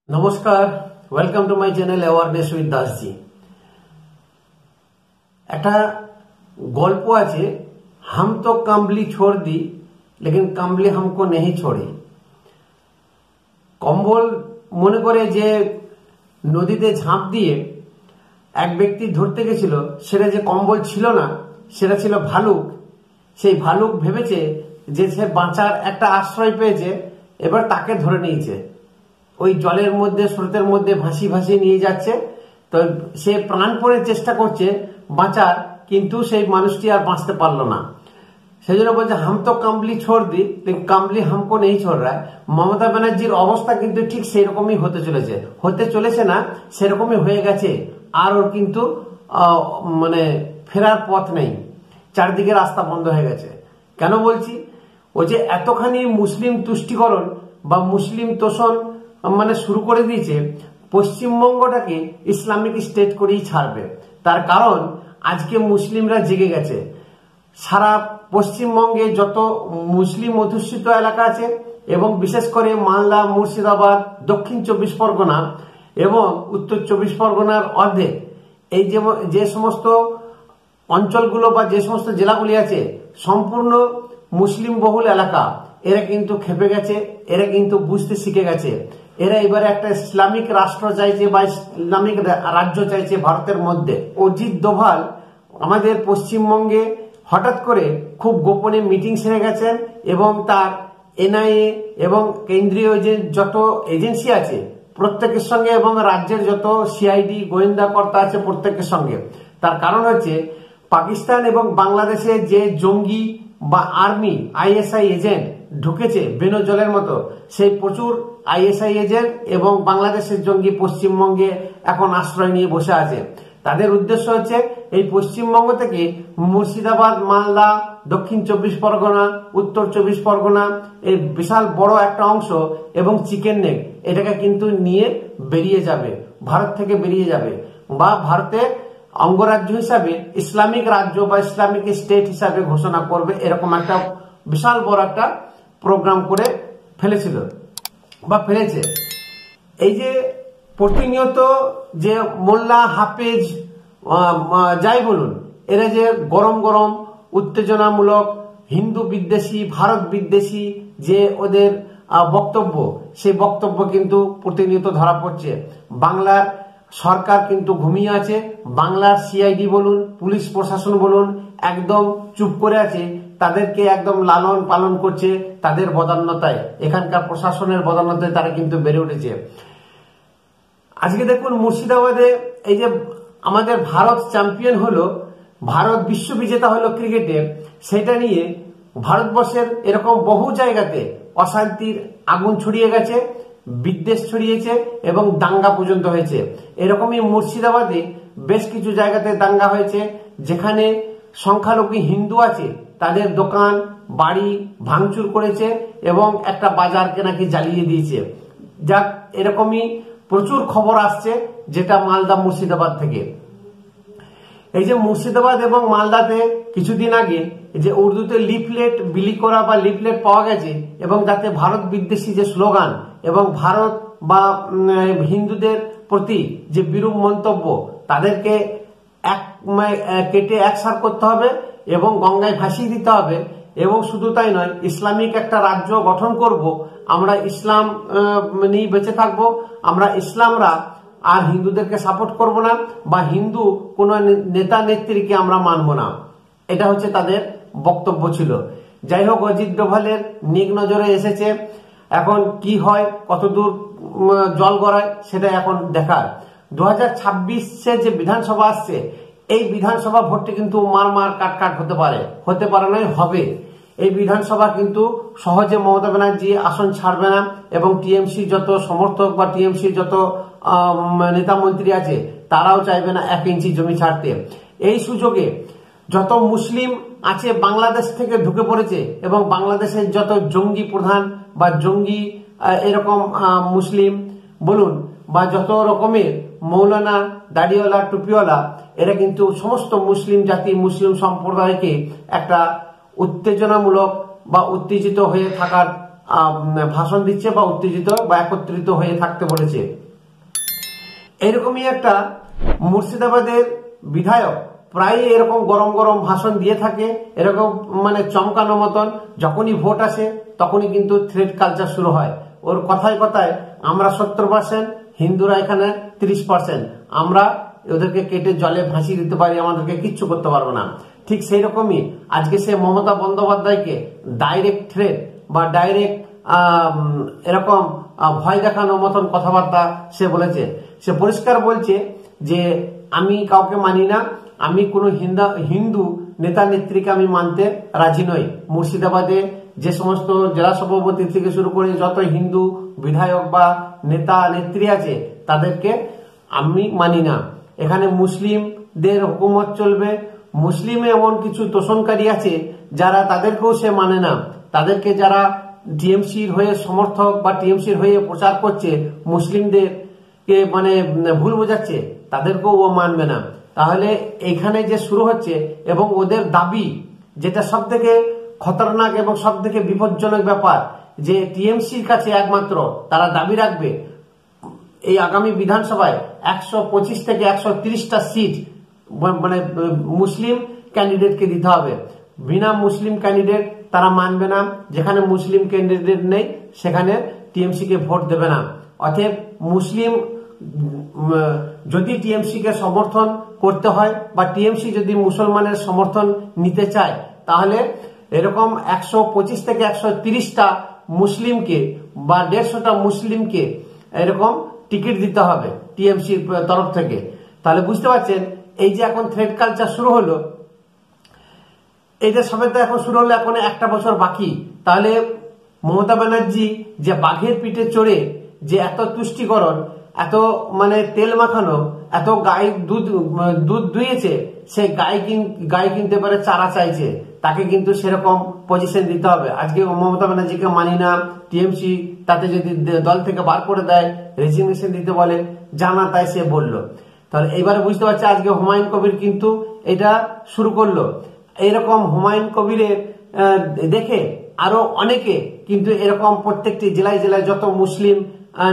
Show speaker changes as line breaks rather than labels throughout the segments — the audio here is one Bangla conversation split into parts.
নমস্কার, welcome to my channel awareness with Dasji. একটা গল্প আছে, হাম তো কম্বলি ছোড় দি লেকিন কম্বলি হামকো নেহি ছোড়ে। কম্বল মনে করে যে নদীতে ঝাঁপ দিয়ে এক ব্যক্তি ধরতে গেছিল, সেটা যে কম্বল ছিল না, সেটা ছিল ভালুক। সেই ভালুক ভেবেছে যে সে বাঁচার একটা আশ্রয় পেয়েছে, এবার তাকে ধরে নিয়েছে। ওই জলের মধ্যে, স্রোতের মধ্যে ভাসি ভাসি নিয়ে যাচ্ছে। তো সে প্রাণপণে চেষ্টা করছে বাঁচার, কিন্তু সেই মানুষটি আর বাঁচতে পারলো না। সেই জন্য বলছে হাম তো কাম্বলি ছোড় দি, কাম্বলি হামকো নেই ছোড় রা। মমতা ব্যানার্জির অবস্থা কিন্তু ঠিক সেই রকমই হতে চলেছে না, সেরকমই হয়ে গেছে। আর ওর কিন্তু ফেরার পথ নেই, চারদিকে রাস্তা বন্ধ হয়ে গেছে। কেন বলছি? ও যে এতখানি মুসলিম তুষ্টিকরণ বা মুসলিম তোষণ শুরু করে দিয়েছে, পশ্চিমবঙ্গটাকে ইসলামিক স্টেট করেই ছাড়বে। তার কারণ আজকে মুসলিমরা জেগে গেছে। সারা পশ্চিমবঙ্গে যত মুসলিম অধ্যুষিত এলাকা আছে, এবং বিশেষ করে মালদা, মুর্শিদাবাদ, দক্ষিণ 24 পরগনা এবং উত্তর 24 পরগনার অর্ধেক, এই যে সমস্ত অঞ্চলগুলো বা যে সমস্ত জেলাগুলি আছে, সম্পূর্ণ মুসলিম বহুল এলাকা। এরা কিন্তু খেপে গেছে, এরা কিন্তু বুঝতে শিখে গেছে। এরা এবারে একটা ইসলামিক রাষ্ট্র চাইছে বা ইসলামিক রাজ্য চাইছে ভারতের মধ্যে। অজিত দোভাল আমাদের পশ্চিমবঙ্গে হঠাৎ করে খুব গোপনে মিটিং সেরে গেছেন, এবং তার এনআইএ এবং কেন্দ্রীয় যে যত এজেন্সি আছে প্রত্যেকের সঙ্গে, এবং রাজ্যের যত সিআইডি গোয়েন্দা কর্তা আছে প্রত্যেকের সঙ্গে। তার কারণ হচ্ছে পাকিস্তান এবং বাংলাদেশে যে জঙ্গি বা আর্মি আইএসআই এজেন্ট ঢুকেছে বেনজলের মতো, সেই প্রচুর আইএসআই এজেন্ট এবং বাংলাদেশের জঙ্গি পশ্চিমবঙ্গে এখন আশ্রয় নিয়ে বসে আছে। তাদের উদ্দেশ্য হচ্ছে এই পশ্চিমবঙ্গ থেকে মুর্শিদাবাদ, মালদা, দক্ষিণ 24 পরগনা, উত্তর 24 পরগনা, এই বিশাল বড় একটা অংশ এবং চিকেন নেক, এটাকে কিন্তু নিয়ে বেরিয়ে যাবে, ভারত থেকে বেরিয়ে যাবে, বা ভারতের অঙ্গরাজ্য হিসাবে ইসলামিক রাজ্য বা ইসলামিক স্টেট হিসাবে ঘোষণা করবে। এরকম একটা বিশাল বড় একটা প্রোগ্রাম করে ফেলেছিল বা ফেলেছে। এই যে প্রতিনিয়ত যে মোল্লা, হাফেজ, যাই বলুন, এরা যে গরম গরম উত্তেজনামূলক হিন্দু বিদ্বেষী, ভারত বিদ্বেষী যে ওদের বক্তব্য, সেই বক্তব্য কিন্তু প্রতিনিয়ত ধরা পড়ছে। বাংলার সরকার কিন্তু ঘুমিয়ে আছে, বাংলার সিআইডি বলুন, পুলিশ প্রশাসন বলুন, একদম চুপ করে আছে। তাদেরকে একদম লালন পালন করছে তাদের বদান্যতায়, এখানকার প্রশাসনের বদান্যতায় তারা কিন্তু বেড়ে উঠেছে। আজকে দেখুন মুর্শিদাবাদে এই যে আমাদের ভারত চ্যাম্পিয়ন হলো, ভারত বিশ্ব বিজেতা হলো ক্রিকেটে, সেটা নিয়ে ভারতবর্ষের এরকম বহু জায়গাতে অশান্তির আগুন ছড়িয়ে গেছে, বিদ্বেষ ছড়িয়েছে এবং দাঙ্গা পর্যন্ত হয়েছে। এরকমই মুর্শিদাবাদে বেশ কিছু জায়গাতে দাঙ্গা হয়েছে, যেখানে সংখ্যালঘু হিন্দু আছে তাদের দোকান বাড়ি ভাঙচুর করেছে এবং একটা বাজারকে নাকি জ্বালিয়ে দিয়েছে। যাক, এরকমই প্রচুর খবর আসছে, যেটা মালদা, মুর্শিদাবাদ থেকে। এই যে মুর্শিদাবাদ এবং মালদাতে কিছুদিন আগে যে উর্দুতে লিফলেট বিলি করা বা লিফলেট পাওয়া গেছে, এবং তাতে ভারত বিদ্বেষী যে স্লোগান এবং ভারত বা হিন্দুদের প্রতি যে বিরূপ মন্তব্য, তাদেরকে কেটে একসার করতে হবে এবং গঙ্গায় ভাসিয়ে দিতে হবে। এবং শুধু তাই নয়, ইসলামিক একটা রাজ্য গঠন করব, আমরা ইসলাম নিয়ে বেঁচে থাকবো, আমরা ইসলামরা আর হিন্দুদেরকে সাপোর্ট করব না, বা হিন্দু কোন নেতা নেত্রীকে আমরা মানব না। এটা হচ্ছে তাদের বক্তব্য ছিল। যাই হোক, অজিত ডোভালের নিক নজরে এসেছে। এখন কি হয়, কতদূর জল গড়ায়, সেটা এখন দেখার। 2026 যে বিধানসভা আসছে, এই বিধানসভা ভোটটি কিন্তু মার কাট হতে পারে নয়, হবে। এই বিধানসভা কিন্তু সহজে মমতা ব্যানার্জি আসন ছাড়বে না, এবং টিএমসি যত সমর্থক বা টিএমসি যত নেতা মন্ত্রী আছে, তারাও চাইবে না 1 ইঞ্চি জমি ছাড়তে। এই সুযোগে যত মুসলিম আছে বাংলাদেশ থেকে ঢুকে পড়েছে, এবং বাংলাদেশের যত জঙ্গি প্রধান বা জঙ্গি এরকম মুসলিম বলুন, বা যত রকমের মৌলানা, দাড়িওয়ালা, টুপিওয়ালা, এরা কিন্তু সমস্ত মুসলিম জাতি, মুসলিম সম্প্রদায়কে একটা উত্তেজনামূলক বা উত্তেজিত হয়ে থাকার ভাষণ দিচ্ছে বা উত্তেজিত বা একত্রিত হয়ে থাকতে বলেছে। এরকমই একটা মুর্শিদাবাদের বিধায়ক প্রায় এরকম গরম গরম ভাষণ দিয়ে থাকে, এরকম মানে চমকানো মতন। যখনই ভোট আসে তখনই কিন্তু থ্রেড কালচার শুরু হয়। ওর কথায় কথায় আমরা 70%, হিন্দুরা এখানে 30%, আমরা ওদেরকে কেটে জলে ভাসিয়ে দিতে পারি, আমাদেরকে কিচ্ছু করতে পারবে না। ঠিক সেই রকমই আজকে সে মমতা বন্দ্যোপাধ্যায়কে ডাইরেক্ট থ্রেড বা ডাইরেক্ট এরকম ভয় দেখানোর মতন কথাবার্তা সে বলেছে। সে পরিষ্কার বলছে যে আমি কাউকে মানি না, আমি কোনো হিন্দু নেতা নেত্রীকে আমি মানতে রাজি নই। মুর্শিদাবাদে যে সমস্ত জেলা সভাপতি থেকে শুরু করে যত হিন্দু বিধায়ক বা নেতা নেত্রী আছে তাদেরকে আমি মানি না। এখানে মুসলিমদের হুকুমত চলবে। মুসলিমে এমন কিছু তোষণকারী আছে যারা তাদেরকেও সে মানে না। তাদেরকে যারা টিএমসির হয়ে সমর্থক বা টিএমসির হয়ে প্রচার করছে, মুসলিমদেরকে মানে ভুল বোঝাচ্ছে, তাদেরকেও ও মানবে না। তাহলে এখানে যে শুরু হচ্ছে, এবং ওদের দাবি যেটা সব থেকে খতরনাক এবং সব থেকে বিপজ্জনক ব্যাপার, যে টিএমসির কাছে একমাত্র তারা দাবি রাখবে এই আগামী বিধানসভায় 125 থেকে 130টা সিট মানে মুসলিম ক্যান্ডিডেটকে দিতে হবে। বিনা মুসলিম ক্যান্ডিডেট তারা মানবে না। যেখানে মুসলিম ক্যান্ডিডেট নেই সেখানে টিএমসি কে ভোট দেবে না। অতএব মুসলিম যদি টিএমসি কে সমর্থন করতে হয় বা টিএমসি যদি মুসলমানের সমর্থন নিতে চায়, তাহলে এরকম 125 থেকে 130টা মুসলিমকে বা 150টা মুসলিমকে এরকম টিকিট দিতে হবে টিএমসির তরফ থেকে। তাহলে বুঝতে পারছেন এই যে এখন থ্রেড কালচার শুরু হলো, এইটা সবে তো এখন শুরু হলো, এখন একটা বছর বাকি। তাহলে মমতা ব্যানার্জি যে বাঘের পিঠে চড়ে যে এত তুষ্টিকরণ, এত মানে তেল মাখানো, এত গাই দুধ দুইয়েছে, সে গাই কিনতে পারে চারা চাইছে, তাকে কিন্তু সেরকম পজিশন দিতে হবে। আজকে মমতা ব্যানার্জিকে মানি না, টিএমসি তাতে যদি দল থেকে বার করে দেয়, রেজিগনেশন দিতে বলে, জানা তাই সে বলল। তাহলে এবারে বুঝতে পারছে আজকে হুমায়ুন কবির কিন্তু এটা শুরু করলো। এইরকম হুমায়ুন কবিরের দেখে আরো অনেকে কিন্তু এরকম প্রত্যেকটি জেলায় জেলায় যত মুসলিম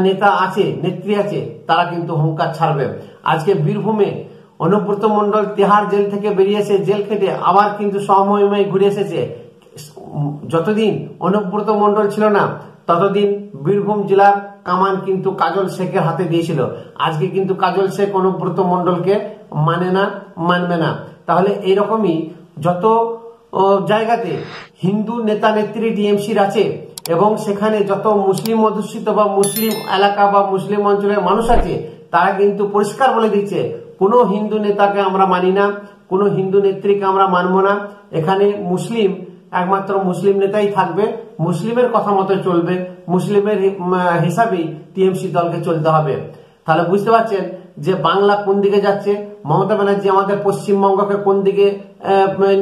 নেতা আছে, নেত্রী আছে, তারা কিন্তু হুঙ্কার ছাড়বে। আজকে বীরভূমে অনুব্রত মন্ডল তিহার জেল থেকে বেরিয়েছে, জেল খেটে আবার কিন্তু সমময় ঘুরে এসেছে। যতদিন অনুব্রত মন্ডল ছিল না ততদিন বীরভূম জেলার কামান কিন্তু কাজল শেখের হাতে দিয়েছিল। আজকে কিন্তু কাজল শেখ অনুব্রত মন্ডলকে মানে না, মানবে না। তাহলে এইরকমই যত জায়গাতে হিন্দু নেতা নেত্রী টিএমসির আছে এবং সেখানে যত মুসলিম অধ্যুষিত বা মুসলিম এলাকা বা মুসলিম অঞ্চলের মানুষ আছে, তারা কিন্তু পরিষ্কার বলে দিচ্ছে কোনো হিন্দু নেতাকে আমরা মানি না, কোনো হিন্দু নেত্রীকে আমরা মানব না। এখানে মুসলিম একমাত্র মুসলিম নেতাই থাকবে, মুসলিমের কথা মতো চলবে, মুসলিমের হিসাবেই টিএমসি দলকে চলতে হবে। তাহলে বুঝতে পারছেন যে বাংলা কোন দিকে যাচ্ছে, মমতা ব্যানার্জি আমাদের পশ্চিমবঙ্গকে কোন দিকে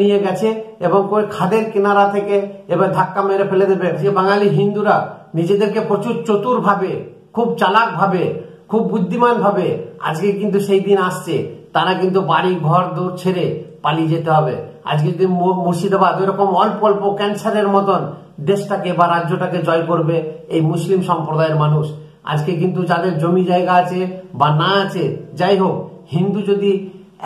নিয়ে গেছে এবং খাদের কিনারা থেকে এবার ধাক্কা মেরে ফেলে দেবে। যে বাঙালি হিন্দুরা নিজেদেরকে প্রচুর চতুর ভাবে, খুব চালাক ভাবে, খুব বুদ্ধিমান ভাবে, আজকে কিন্তু সেই দিন আসছে তারা কিন্তু বাড়ি ঘর দূর ছেড়ে পালিয়ে যেতে হবে। আজকে যদি মুর্শিদাবাদ এরকম অল্প অল্প ক্যান্সারের মতন দেশটাকে বা রাজ্যটাকে জয় করবে এই মুসলিম সম্প্রদায়ের মানুষ। আজকে কিন্তু যাদের জমি জায়গা আছে বা না আছে, যাই হোক, হিন্দু যদি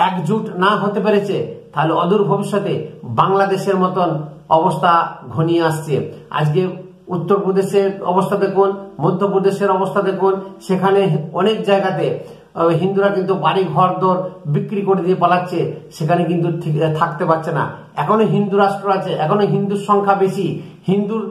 একজুট না হতে পেরেছে তাহলে অদূর ভবিষ্যতে বাংলাদেশের মতন অবস্থা ঘনিয়ে আসছে। আজকে উত্তরপ্রদেশের অবস্থা দেখুন, মধ্যপ্রদেশের অবস্থা দেখুন, সেখানে অনেক জায়গাতে হিন্দুরা কিন্তু বাড়ি ঘর দর বিক্রি করে দিয়ে পালাচ্ছে, সেখানে কিন্তু থাকতে পারছে না। এখনো হিন্দু রাষ্ট্র আছে, এখনো হিন্দুর সংখ্যা বেশি, হিন্দুর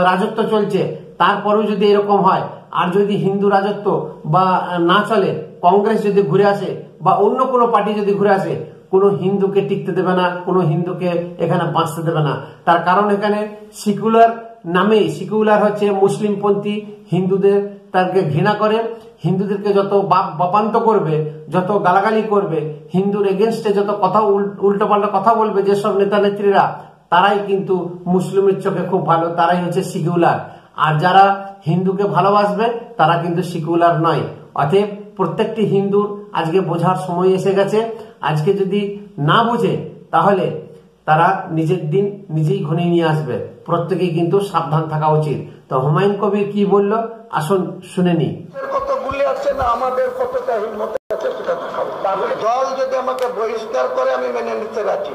রাজত্ব চলছে। তারপরেও যদি এরকম হয়, আর যদি হিন্দু রাজত্ব বা না চলে, কংগ্রেস যদি ঘুরে আসে বা অন্য কোনো পার্টি যদি ঘুরে আসে, কোনো হিন্দুকে টিকতে দেবে না, কোনো হিন্দুকে এখানে বাঁচতে দেবে না। তার কারণ এখানে সিকুলার নামে, সিকুলার হচ্ছে মুসলিমপন্থী, হিন্দুদের তাকে ঘৃণা করে, হিন্দুদেরকে যত বাপান্ত করবে, যত গালাগালি করবে, হিন্দুর এগেনস্টে যত কথা উল্টোপাল্টা কথা বলবে যেসব নেতা নেত্রীরা, তারাই কিন্তু মুসলিমের চোখে খুব ভালো, তারাই হচ্ছে সিকুলার। আর যারা হিন্দুকে ভালোবাসবে তারা কিন্তু সিকুলার নয়। অতএব প্রত্যেকটি হিন্দুর আজকে বোঝার সময় এসে গেছে। আজকে যদি না বোঝে তাহলে তারা নিজের দিন নিজেই ঘনিয়ে নিয়ে আসবে। প্রত্যেকেই কিন্তু সাবধান থাকা উচিত। তো হুমায়ুন কবির কি বলল আসুন শুনে নি।
কতগুলি আছে না আমাদের কতটা হিম্মত আছে সেটা দেখাবো। দল যদি আমাকে বহিষ্কার করে আমি মেনে নিতে রাজি,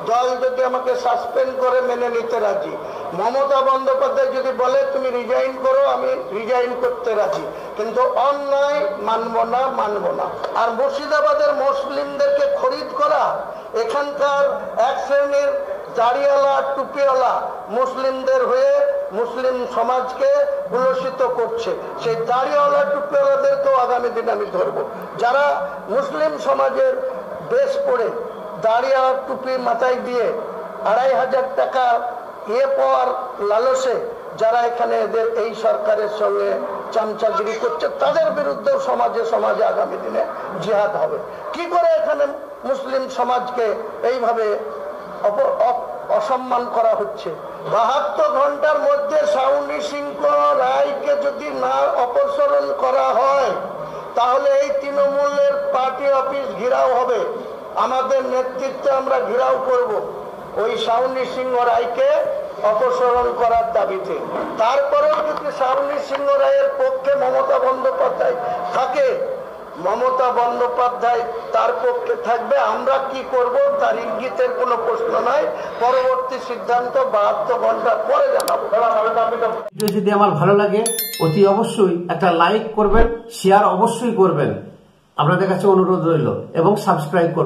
দল যদি আমাকে সাসপেন্ড করে মেনে নিতে রাজি, মমতা বন্দ্যোপাধ্যায় যদি বলে তুমি রিজাইন করো আমি রিজাইন করতে রাজি, কিন্তু অন্যায় মানব না, মানব না। আর মুর্শিদাবাদের মুসলিমদেরকে খরিদ করা, এখানকার এক শ্রেণীর দাড়িওয়ালা টুপিওয়ালা মুসলিমদের হয়ে মুসলিম সমাজকে কুলসিত করছে, সেই দাড়িওয়ালা টুপিওয়ালাদেরকেও আগামী দিন আমি ধরবো। যারা মুসলিম সমাজের বেশ পড়ে দাড়িওয়ালা টুপি মাথায় দিয়ে ২৫০০ টাকা পাওয়ার লালসে যারা এখানে এদের এই সরকারের সঙ্গে চামচাগিরি করছে, তাদের বিরুদ্ধেও সমাজে আগামী দিনে জিহাদ হবে। কি করে এখানে মুসলিম সমাজকে এইভাবে অসম্মান করা হচ্ছে? ৭২ ঘন্টার মধ্যে শাউনি সিংহ রায়কে যদি না অপসারণ করা হয় তাহলে এই তৃণমূলের পার্টি অফিস ঘেরাও হবে, আমাদের নেতৃত্বে আমরা ঘেরাও করব ওই শাউনি সিংহ রায়কে অপসারণ করার দাবিতে। তারপরেও যদি শাউনি সিংহ রায়ের পক্ষে মমতা বন্দ্যোপাধ্যায় থাকে, মমতা বন্দ্যোপাধ্যায় তার পক্ষে থাকবে, আমরা কি করব তার ইঙ্গিতের কোনো প্রশ্ন নাই। পরবর্তী সিদ্ধান্ত ৭২ ঘন্টার পরে জানাবো।
ভিডিও যদি আমার ভালো লাগে অতি অবশ্যই একটা লাইক করবেন, শেয়ার অবশ্যই করবেন, আপনাদের কাছে অনুরোধ রইল, এবং সাবস্ক্রাইব করবেন।